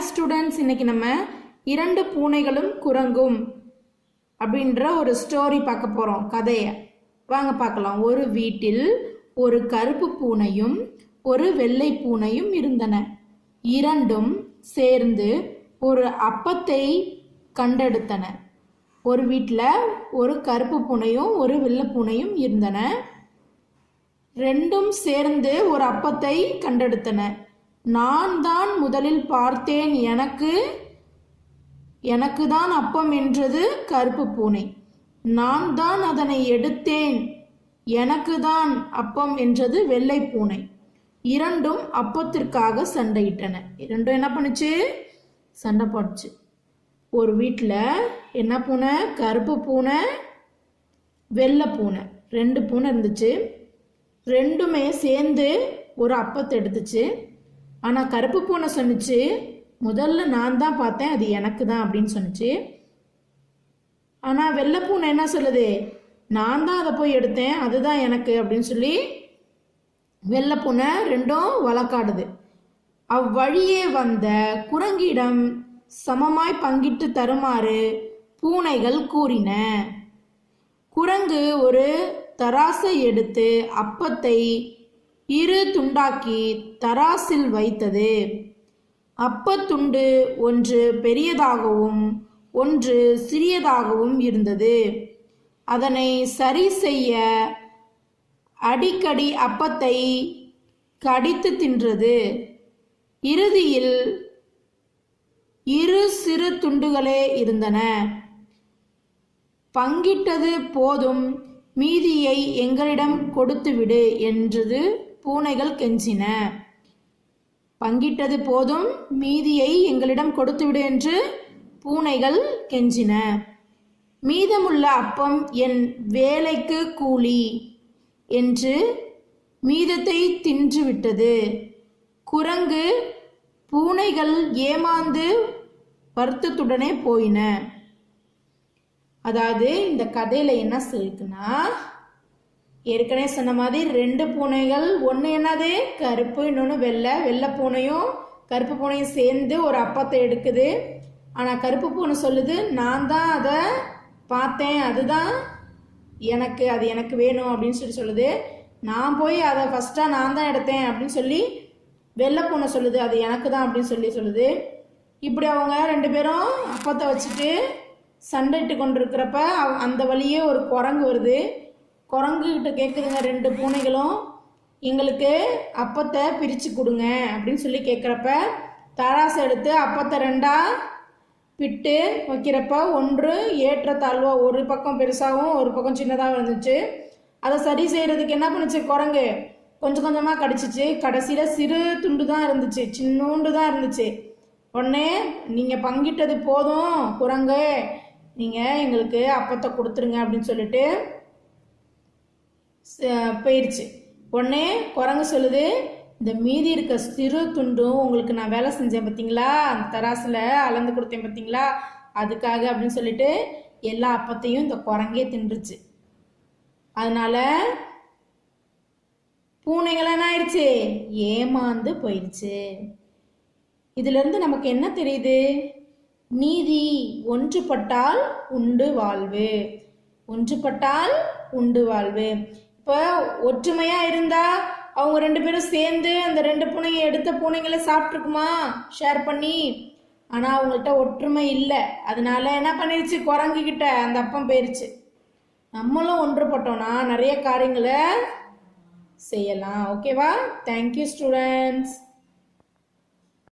Hi students, இன்னைக்கு நம்ம இரண்டு பூனைகளும் குரங்கும் அப்படின்ற ஒரு ஸ்டோரி பார்க்க போகிறோம். கதையை வாங்க பார்க்கலாம். ஒரு வீட்டில் ஒரு கருப்பு பூனையும் ஒரு வெள்ளை பூனையும் இருந்தன. இரண்டும் சேர்ந்து ஒரு அப்பத்தை கண்டெடுத்தன. ஒரு வீட்டில் ஒரு கருப்பு பூனையும் ஒரு வெள்ளை பூனையும் இருந்தன. ரெண்டும் சேர்ந்து ஒரு அப்பத்தை கண்டெடுத்தன. நான் தான் முதலில் பார்த்தேன், எனக்கு தான் அப்பம் என்றது கருப்பு பூனை. நான் தான் அதனை எடுத்தேன், எனக்கு தான் அப்பம் என்றது வெள்ளை பூனை. இரண்டும் அப்பத்திற்காக சண்டையிட்டன. இரண்டும் என்ன பண்ணுச்சு? சண்டை போட்டுச்சு. ஒரு வீட்டில் என்ன பூனை? கருப்பு பூனை, வெள்ளை பூனை, ரெண்டு பூனை இருந்துச்சு. ரெண்டுமே சேர்ந்து ஒரு அப்பத்தை எடுத்துச்சு. ஆனால் கருப்பு பூனை சொன்னிச்சு, முதல்ல நான் தான் பார்த்தேன், அது எனக்கு தான் அப்படின்னு சொன்னிச்சு. ஆனால் வெள்ளை பூனை என்ன சொல்லுது? நான் தான் அதை போய் எடுத்தேன், அதுதான் எனக்கு அப்படின்னு சொல்லி வெள்ளை பூனை ரெண்டும் வழக்காடுது. அவ்வழியே வந்த குரங்கிடம் சமமாய் பங்கிட்டு தருமாறு பூனைகள் கூறின. குரங்கு ஒரு தராசை எடுத்து அப்பத்தை இரு துண்டாக்கி தராசில் வைத்தது. அப்பத்துண்டு ஒன்று பெரியதாகவும் ஒன்று சிறியதாகவும் இருந்தது. அதனை சரி செய்ய அடிக்கடி அப்பத்தை கடித்து தின்றது. இறுதியில் இரு சிறு துண்டுகளே இருந்தன. பங்கிட்டது போதும், மீதியை எங்களிடம் கொடுத்துவிடு என்றது பூனைகள் கெஞ்சின. பங்கிட்டது போதும், மீதியை எங்களிடம் கொடுத்துவிடு என்று பூனைகள் கெஞ்சின. மீதமுள்ள அப்பம் என் வேலைக்கு கூலி என்று மீதத்தை தின்றுவிட்டது. குரங்கு பூனைகள் ஏமாந்து வருத்தத்துடனே போயின. அதாவது இந்த கதையில என்ன சொல்லிருக்குன்னா, ஏற்கனவே சொன்ன மாதிரி ரெண்டு பூனைகள், ஒன்று என்னது கருப்பு, இன்னொன்று வெள்ளை. வெள்ளை பூனையும் கருப்பு பூனையும் சேர்ந்து ஒரு அப்பத்தை எடுக்குது. ஆனால் கருப்பு பூனை சொல்லுது, நான் தான் அதை பார்த்தேன், அதுதான் எனக்கு, அது எனக்கு வேணும் அப்படின்னு சொல்லி சொல்லுது. நான் போய் அதை ஃபஸ்ட்டாக நான் தான் எடுத்தேன் அப்படின்னு சொல்லி வெள்ளை பூனை சொல்லுது, அது எனக்கு தான் அப்படின்னு சொல்லி சொல்லுது. இப்படி அவங்க ரெண்டு பேரும் அப்பத்தை வச்சுட்டு சண்டைட்டு கொண்டிருக்கிறப்ப அந்த வழியே ஒரு குரங்கு வருது. குரங்குகிட்ட கேட்குதுங்க ரெண்டு பூனைகளும், எங்களுக்கு அப்பத்தை பிரித்து கொடுங்க அப்படின்னு சொல்லி கேட்குறப்ப தராசை எடுத்து அப்பத்தை ரெண்டாக பிட்டு வைக்கிறப்ப ஒன்று ஏற்ற தாழ்வா ஒரு பக்கம் பெருசாகவும் ஒரு பக்கம் சின்னதாகவும் இருந்துச்சு. அதை சரி செய்கிறதுக்கு என்ன பண்ணுச்சு குரங்கு? கொஞ்சம் கொஞ்சமாக கடிச்சிச்சு. கடைசியில் சிறு துண்டு தான் இருந்துச்சு, சின்னூண்டு தான் இருந்துச்சு. உடனே நீங்கள் பங்கிட்டது போதும் குரங்கு, நீங்கள் எங்களுக்கு அப்பத்தை கொடுத்துருங்க அப்படின்னு சொல்லிட்டு போயிடுச்சு. உடனே குரங்கு சொல்லுது, இந்த மீதி இருக்க சிறு துண்டும் உங்களுக்கு நான் வேலை செஞ்சேன் பார்த்தீங்களா, அந்த தராசில் அளந்து கொடுத்தேன் பார்த்தீங்களா, அதுக்காக அப்படின்னு சொல்லிட்டு எல்லா அப்பத்தையும் இந்த குரங்கே தின்றுச்சு. அதனால பூனைகள் என்ன ஆயிடுச்சு? ஏமாந்து போயிடுச்சு. இதிலிருந்து நமக்கு என்ன தெரியுது? நீதி ஒன்றுபட்டால் உண்டு வாழ்வு, ஒன்றுபட்டால் உண்டு வாழ்வு. இப்போ ஒற்றுமையாக இருந்தால் அவங்க ரெண்டு பேரும் சேர்ந்து அந்த ரெண்டு பூனையை எடுத்த பூனைங்களை சாப்பிட்ருக்குமா ஷேர் பண்ணி? ஆனால் அவங்கள்ட்ட ஒற்றுமை இல்லை. அதனால என்ன பண்ணிருச்சு? குரங்குகிட்ட அந்த அப்பம் போயிருச்சு. நம்மளும் ஒன்றுபட்டோம்னா நிறைய காரியங்களை செய்யலாம். ஓகேவா? Thank you students.